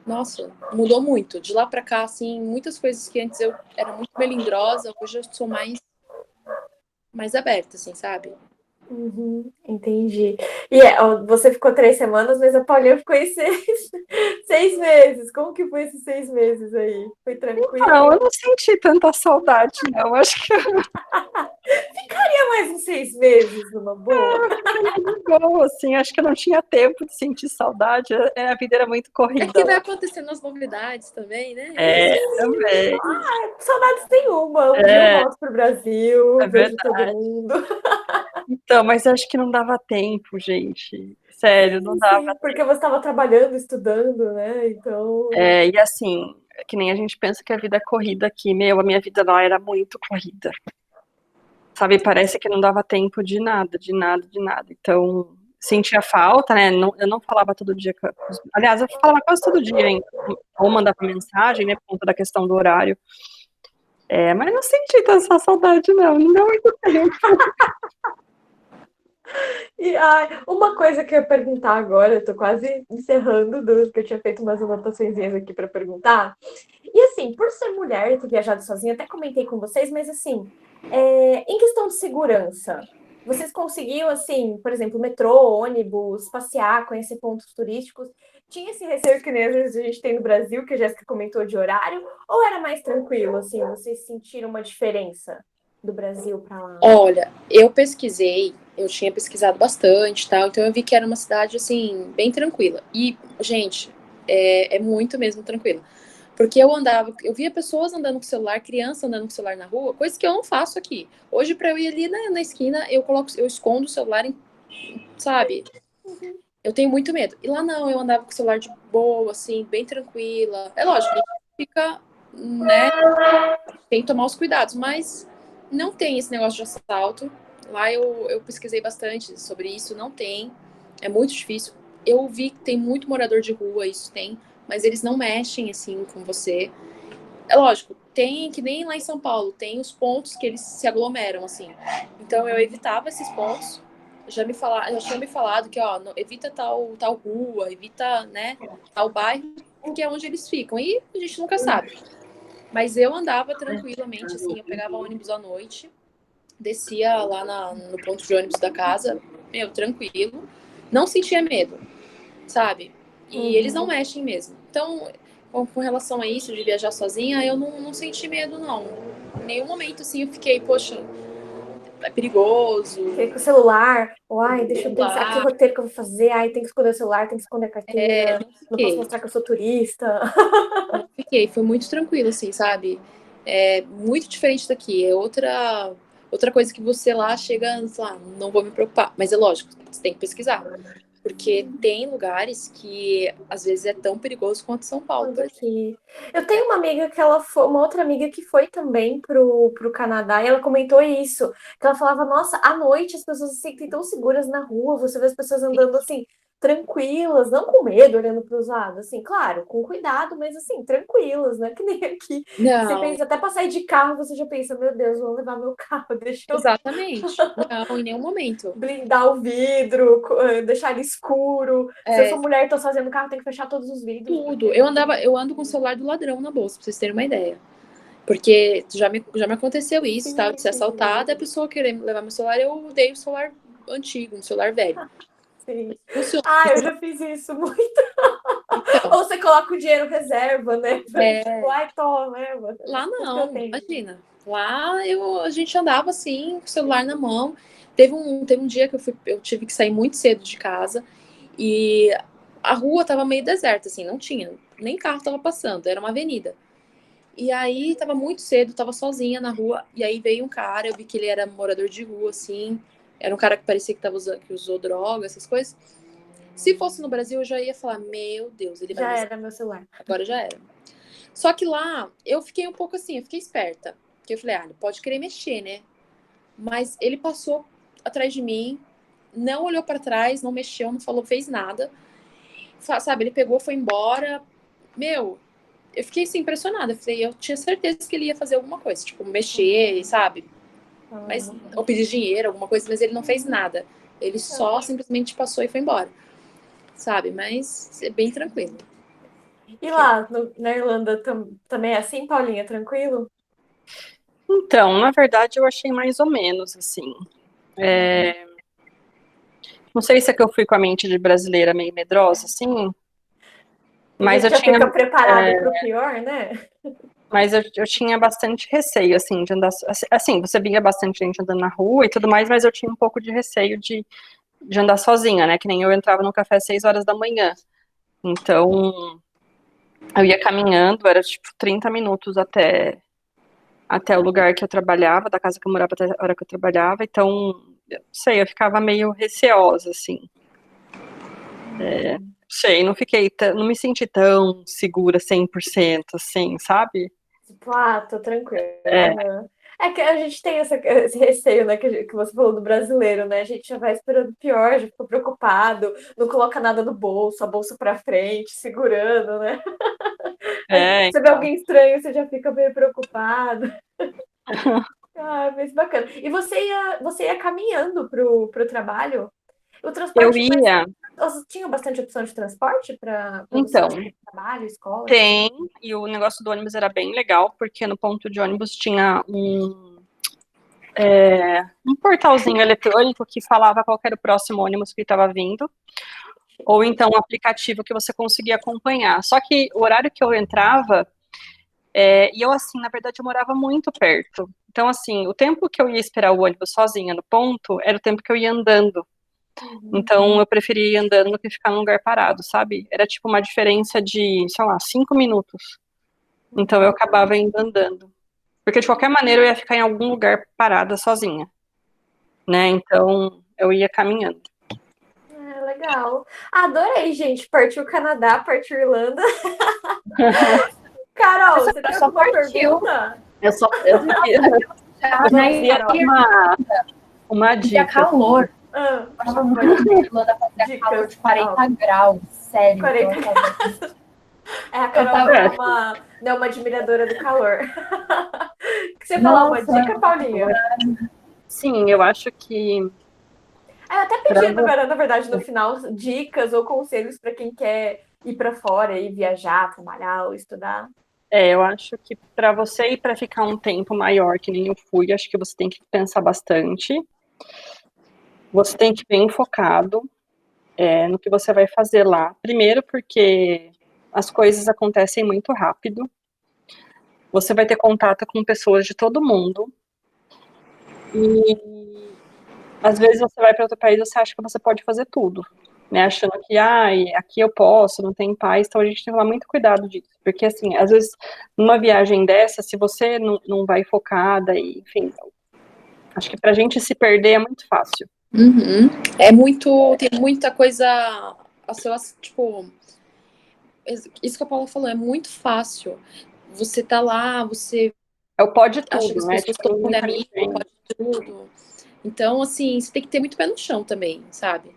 nossa, mudou muito. De lá pra cá, assim, muitas coisas que antes eu era muito melindrosa, hoje eu sou mais aberta, assim, sabe? Entendi. E ó, você ficou 3 semanas, mas a Paulinha ficou em 6 meses. Como que foi esses 6 meses aí? Foi Não, eu tranquilo? não senti tanta saudade, não. Acho que Ficaria mais uns 6 meses numa boa? eu bom, assim, acho que eu não tinha tempo de sentir saudade. A vida era muito É que corrida vai lá. acontecendo as novidades também, né? É, também. Saudades nenhuma. Um dia eu É, volto pro Brasil, é vejo todo verdade. mundo. Então, mas acho que não dava tempo, gente. Sério, não Sim, dava. sim, porque você estava trabalhando, estudando, né? Então, É, e assim, que nem a gente pensa que a vida é corrida aqui, meu, a minha vida lá era muito corrida. Sabe, parece que não dava tempo de nada, de nada, de nada. Então, sentia falta, né? Eu não falava todo dia. Aliás, eu falava quase todo dia, hein? Ou mandava mensagem, né? Por conta da questão do horário. É, mas não senti tanta saudade, não. Não deu muito tempo. e uma coisa que eu ia perguntar agora, eu tô quase encerrando, que eu tinha feito umas anotações aqui para perguntar. E assim, por ser mulher e ter viajado sozinha, até comentei com vocês, mas assim, em questão de segurança, vocês conseguiam, assim, por exemplo, metrô, ônibus, passear, conhecer pontos turísticos? Tinha esse receio que nem às vezes a gente tem no Brasil, que a Jéssica comentou de horário, ou era mais tranquilo, assim, vocês sentiram uma diferença do Brasil para lá? Olha, eu pesquisei, eu tinha pesquisado bastante, tal, então eu vi que era uma cidade assim bem tranquila. E, gente, é muito mesmo tranquila. Porque eu andava, eu via pessoas andando com celular, criança andando com celular na rua, coisa que eu não faço aqui. Hoje, para eu ir ali na esquina, eu escondo o celular, sabe? Eu tenho muito medo. E lá não, eu andava com o celular de boa, assim, bem tranquila. É lógico, a gente fica, né, tem que tomar os cuidados, mas não tem esse negócio de assalto. Lá eu pesquisei bastante sobre isso, não tem. É muito difícil. Eu vi que tem muito morador de rua, isso tem, mas eles não mexem assim com você. É lógico, tem que nem lá em São Paulo, tem os pontos que eles se aglomeram, assim. Então eu evitava esses pontos. Já tinha me falado que, ó, evita tal rua, evita, né, tal bairro, porque é onde eles ficam. E a gente nunca sabe. Mas eu andava tranquilamente, assim, eu pegava ônibus à noite, descia lá no ponto de ônibus da casa, meu, tranquilo. Não sentia medo, sabe? E eles não mexem mesmo. Então, com relação a isso, de viajar sozinha, eu não senti medo, não. Em nenhum momento, assim, eu fiquei, poxa, é perigoso, Fiquei com o celular, ou ai, deixa eu pensar que lá, roteiro que eu vou fazer, ai, tem que esconder o celular, tem que esconder a carteira, não não posso fiquei. mostrar que eu sou turista. Não fiquei, foi muito tranquilo, assim, sabe? É muito diferente daqui. É outra coisa que você lá chega, sei lá, não vou me preocupar. Mas é lógico, você tem que pesquisar. Porque tem lugares que às vezes é tão perigoso quanto São Paulo, Quando por exemplo. aqui. Eu tenho uma amiga que ela foi, uma outra amiga que foi também pro Canadá, e ela comentou isso, que ela falava, nossa, à noite as pessoas se sentem tão seguras na rua, você vê as pessoas andando assim, tranquilas, não com medo, olhando para os lados, assim, claro, com cuidado, mas assim, tranquilas, né? Que nem aqui. Você Não, pensa, até para sair de carro, você já pensa, meu Deus, vão levar meu carro, deixa eu exatamente. Não, em nenhum momento. blindar o vidro, deixar ele escuro. Se eu sou É, mulher e tô sozinha no carro, tem que fechar todos os vidros, tudo. porque Eu ando com o celular do ladrão na bolsa, pra vocês terem uma ideia. Porque já me aconteceu isso, tal, de ser assaltada, a pessoa querer levar meu celular, eu dei o celular antigo, um celular velho. sim. Funciona. Ah, eu já fiz isso muito. Então, Ou você coloca o dinheiro reserva, né? é, Vai, toma, leva. lá Tudo que eu não, tenho. imagina. Lá a gente andava assim, com o celular na mão. Teve um dia que eu tive que sair muito cedo de casa e a rua tava meio deserta, assim, não tinha, nem carro tava passando, era uma avenida. E aí tava muito cedo, tava sozinha na rua, e aí veio um cara, eu vi que ele era morador de rua, assim, era um cara que parecia que que usou droga, essas coisas. Se fosse no Brasil, eu já ia falar, meu Deus, ele vai Já me... era meu celular. Agora já era. Só que lá, eu fiquei um pouco assim, eu fiquei esperta. Porque eu falei, ele pode querer mexer, né? Mas ele passou atrás de mim, não olhou para trás, não mexeu, não falou, fez nada. Sabe, ele pegou, foi embora. Meu, eu fiquei assim, impressionada. Eu tinha certeza que ele ia fazer alguma coisa, tipo, mexer, sabe? Mas, ou pedir dinheiro, alguma coisa, mas ele não fez nada. Ele só simplesmente passou e foi embora, sabe? Mas é bem tranquilo. E lá na Irlanda também é assim, Paulinha? Tranquilo? Então, na verdade, eu achei mais ou menos assim. Não sei se é que eu fui com a mente de brasileira meio medrosa, assim, A mas gente eu já tinha, fica preparado para o pior, né? mas eu tinha bastante receio, assim, de andar. Assim, você via bastante gente andando na rua e tudo mais, mas eu tinha um pouco de receio de andar sozinha, né? Que nem eu entrava no café às 6 horas da manhã. Então, eu ia caminhando, era tipo 30 minutos até o lugar que eu trabalhava, da casa que eu morava até a hora que eu trabalhava. Então, eu não sei, eu ficava meio receosa, assim. Sei, não me senti tão segura 100% assim, sabe? Tipo, ah, tô tranquila. É, Aham. É que a gente tem esse receio, né, que você falou do brasileiro, né? A gente já vai esperando o pior, já fica preocupado, não coloca nada no bolso, a bolsa pra frente, segurando, né? Aí você vê então. alguém estranho, você já fica meio preocupado. Ah, mas bacana. E você ia caminhando pro trabalho? O Eu transporte, mas ia, você tinha bastante opção de transporte para você então, ir pro trabalho, escola, essas tem, coisas? e o negócio do ônibus era bem legal, porque no ponto de ônibus tinha um portalzinho eletrônico que falava qual que era o próximo ônibus que estava vindo, ou então um aplicativo que você conseguia acompanhar. Só que o horário que eu entrava, e eu, assim, na verdade, eu morava muito perto. Então, assim, o tempo que eu ia esperar o ônibus sozinha no ponto era o tempo que eu ia andando. Uhum. Então, eu preferia ir andando do que ficar num lugar parado, sabe? Era tipo uma diferença de, sei lá, 5 minutos. Então, eu acabava indo andando. Porque, de qualquer maneira, eu ia ficar em algum lugar parada sozinha, né? Então, eu ia caminhando. É, legal. Adorei, gente. Partiu Canadá, partiu Irlanda. Carol, você tem Só alguma partiu. pergunta? Eu Já, Vamos, queria dar Carol. uma fazia dica. calor. Ah, Tava muito na Irlanda, fazia calor dicas. de 40 graus. Sério. 40. Eu tava, É, a eu Carol tava, não é uma admiradora do calor. Você falar uma nossa, dica, Paulinha? Sim, eu acho que Eu até pra pedi, você, na verdade, no final, dicas ou conselhos para quem quer ir para fora e viajar, trabalhar ou estudar. eu acho que para você ir para ficar um tempo maior, que nem eu fui, acho que você tem que pensar bastante. Você tem que ir bem focado, no que você vai fazer lá. Primeiro, porque as coisas acontecem muito rápido. Você vai ter contato com pessoas de todo mundo. E às vezes você vai para outro país e você acha que você pode fazer tudo, né? Achando que, aqui eu posso, não tem paz. Então a gente tem que tomar muito cuidado disso. Porque, assim, às vezes, numa viagem dessa, se você não vai focada, e, enfim, acho que pra gente se perder é muito fácil. Uhum. Tem muita coisa a seu, tipo, isso que a Paula falou, é muito fácil. Você tá lá, você É o pode acha que tudo, as né? pessoas, Tipo, todo mundo é amigo, infelizmente. pode tudo. Então, assim, você tem que ter muito pé no chão também, sabe?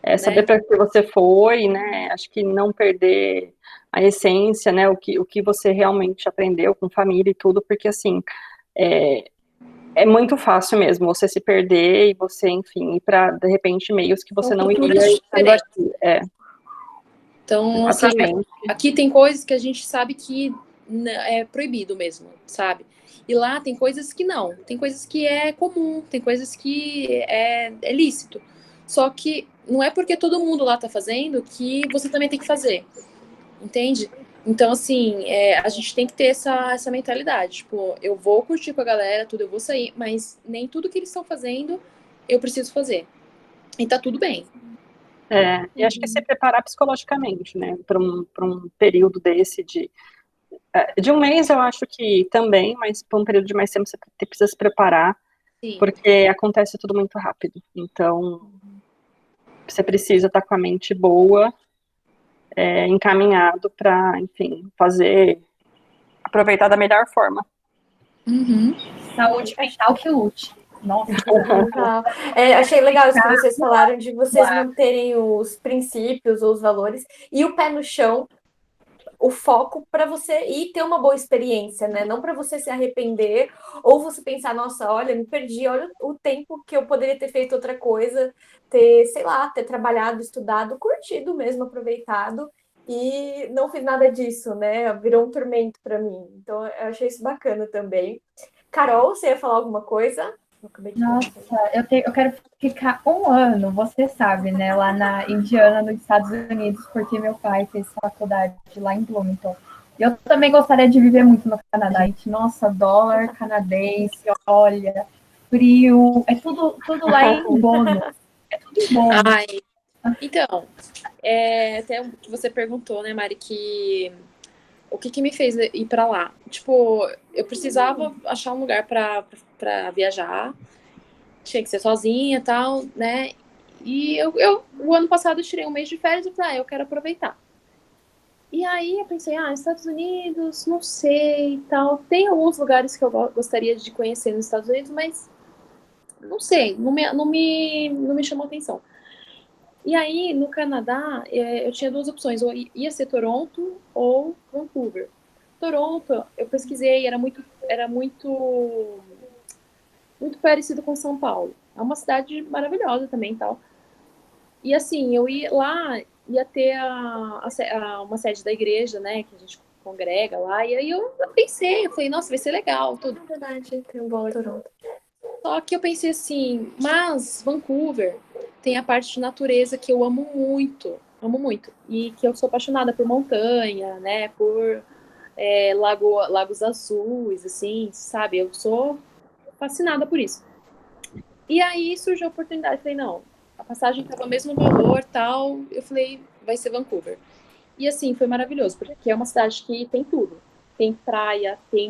É saber Né? para que você foi, né? Acho que não perder a essência, né? O que você realmente aprendeu com família e tudo, porque assim é, é muito fácil mesmo você se perder e você, enfim, ir para de repente meios que você São não culturas iria estando diferentes. aqui. Então, assim, Exatamente. aqui tem coisas que a gente sabe que é proibido mesmo, sabe? E lá tem coisas que não. Tem coisas que é comum, tem coisas que é lícito. Só que não é porque todo mundo lá tá fazendo que você também tem que fazer. Entende? Então, assim, a gente tem que ter essa mentalidade. Tipo, eu vou curtir com a galera, tudo, eu vou sair, mas nem tudo que eles estão fazendo eu preciso fazer. E tá tudo bem. E acho que se preparar psicologicamente, né? Para um período desse de um mês, eu acho que também, mas para um período de mais tempo você precisa se preparar, Sim. porque acontece tudo muito rápido. Então, você precisa estar com a mente boa, encaminhado para, enfim, aproveitar da melhor forma. Uhum. saúde mental que lute. Nossa, Tá. Achei legal isso que vocês falaram de vocês claro. manterem os princípios ou os valores e o pé no chão, o foco para você ir ter uma boa experiência, né? Não para você se arrepender ou você pensar, nossa, olha, me perdi, olha o tempo que eu poderia ter feito outra coisa, sei lá, ter trabalhado, estudado, curtido mesmo, aproveitado. E não fiz nada disso, né? Virou um tormento para mim. Então, eu achei isso bacana também. Carol, você ia falar alguma coisa? Eu acabei de Nossa, pensar. eu quero ficar um ano, você sabe, né? Lá na Indiana, nos Estados Unidos, porque meu pai fez faculdade lá em Bloomington. E eu também gostaria de viver muito no Canadá. Gente. Nossa, dólar canadense, olha, frio, é tudo lá em bônus. É tudo em bônus. Ai, então, até o que você perguntou, né, Mari, que o que me fez ir pra lá? Tipo, eu precisava achar um lugar pra viajar, tinha que ser sozinha e tal, né? E o ano passado eu tirei um mês de férias e falei, eu quero aproveitar. E aí eu pensei, Estados Unidos, não sei e tal. Tem alguns lugares que eu gostaria de conhecer nos Estados Unidos, mas não sei, não me chamou atenção. E aí, no Canadá, eu tinha duas opções, ou ia ser Toronto ou Vancouver. Toronto, eu pesquisei, muito parecido com São Paulo. É uma cidade maravilhosa também, tal. E assim, eu ia lá, ia ter uma sede da igreja, né, que a gente congrega lá, e aí eu falei, nossa, vai ser legal, tudo. É verdade, tem um bom em Toronto. Só que eu pensei assim, mas Vancouver tem a parte de natureza que eu amo muito, e que eu sou apaixonada por montanha, né, por lagos azuis, assim, sabe? Eu sou fascinada por isso. E aí surgiu a oportunidade, eu falei, não, a passagem estava o mesmo valor, tal, eu falei, vai ser Vancouver. E assim, foi maravilhoso, porque é uma cidade que tem tudo. Tem praia, tem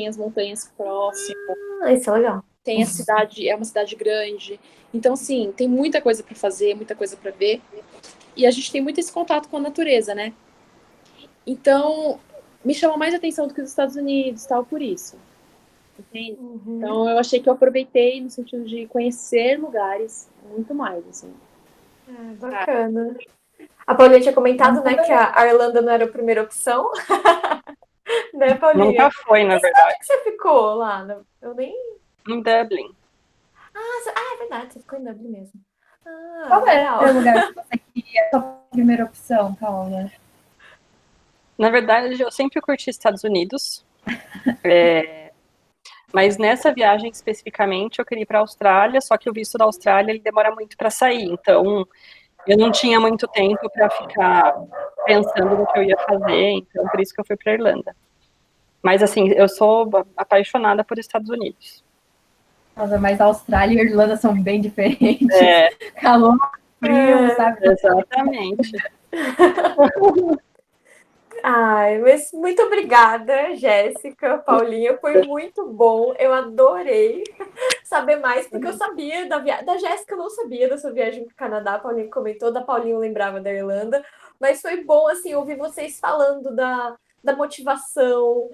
as montanhas próximas, Isso é legal. tem a cidade, é uma cidade grande. Então, assim, tem muita coisa para fazer, muita coisa para ver. E a gente tem muito esse contato com a natureza, né? Então, me chamou mais atenção do que os Estados Unidos, tal, por isso. Entende? Então, eu achei que eu aproveitei no sentido de conhecer lugares muito mais, assim. Bacana. A Paulinha tinha comentado, né, que a Irlanda não era a primeira opção. Né, Paulinha? Nunca foi, na verdade. Onde que você ficou lá? Eu nem... Em Dublin. é verdade, você ficou em Dublin mesmo. Qual Legal. era o lugar que você queria? A sua primeira opção, Paula? Na verdade, eu sempre curti Estados Unidos. Mas nessa viagem especificamente, eu queria ir para a Austrália, só que o visto da Austrália ele demora muito para sair. Então, eu não tinha muito tempo para ficar pensando no que eu ia fazer, então por isso que eu fui para a Irlanda. Mas assim, eu sou apaixonada por Estados Unidos. Nossa, mas a Austrália e a Irlanda são bem diferentes. É, Calor, frio, sabe? exatamente. Ai, mas muito obrigada, Jéssica, Paulinha, foi muito bom. Eu adorei saber mais, porque eu sabia da viagem. Da Jéssica eu não sabia da sua viagem para o Canadá, a Paulinha comentou, da Paulinha eu lembrava da Irlanda, mas foi bom assim ouvir vocês falando da motivação,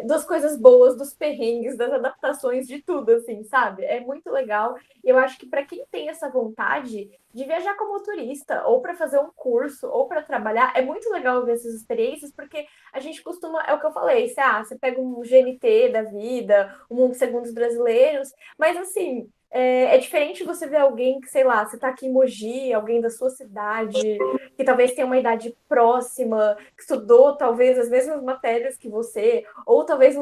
das coisas boas, dos perrengues, das adaptações, de tudo, assim, sabe? É muito legal. E eu acho que para quem tem essa vontade de viajar como turista, ou para fazer um curso, ou para trabalhar, é muito legal ver essas experiências, porque a gente costuma, é o que eu falei, você pega um GNT da vida, o Mundo Segundo os Brasileiros, mas assim, é diferente você ver alguém que, sei lá, você tá aqui em Mogi, alguém da sua cidade, que talvez tenha uma idade próxima, que estudou talvez as mesmas matérias que você, ou talvez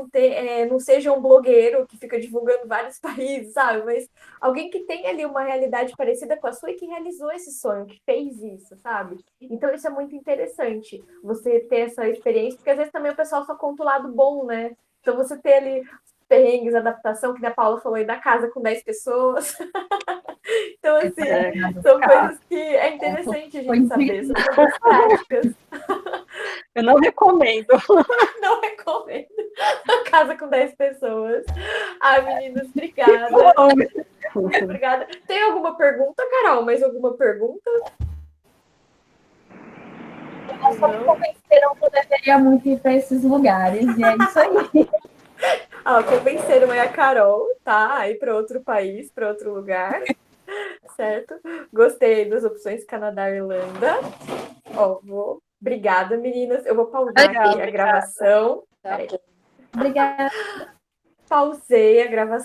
não seja um blogueiro que fica divulgando vários países, sabe? Mas alguém que tem ali uma realidade parecida com a sua e que realizou esse sonho, que fez isso, sabe? Então isso é muito interessante, você ter essa experiência, porque às vezes também o pessoal só conta o lado bom, né? Então você ter ali perrengues, adaptação, que a Paula falou aí, da casa com 10 pessoas. Então, assim, são coisas que é interessante a gente saber, são coisas práticas. Eu não recomendo. Não recomendo. Casa com 10 pessoas. Ai, meninas, obrigada. Muito obrigada. Tem alguma pergunta, Carol? Mais alguma pergunta? Nós só me convenceram que eu deveria muito ir para esses lugares, e é isso aí. Convenceram a Carol, tá? Aí para outro país, para outro lugar. Certo? Gostei das opções Canadá e Irlanda. Obrigada, meninas. Eu vou pausar aqui a gravação. Tá? Obrigada. Pausei a gravação.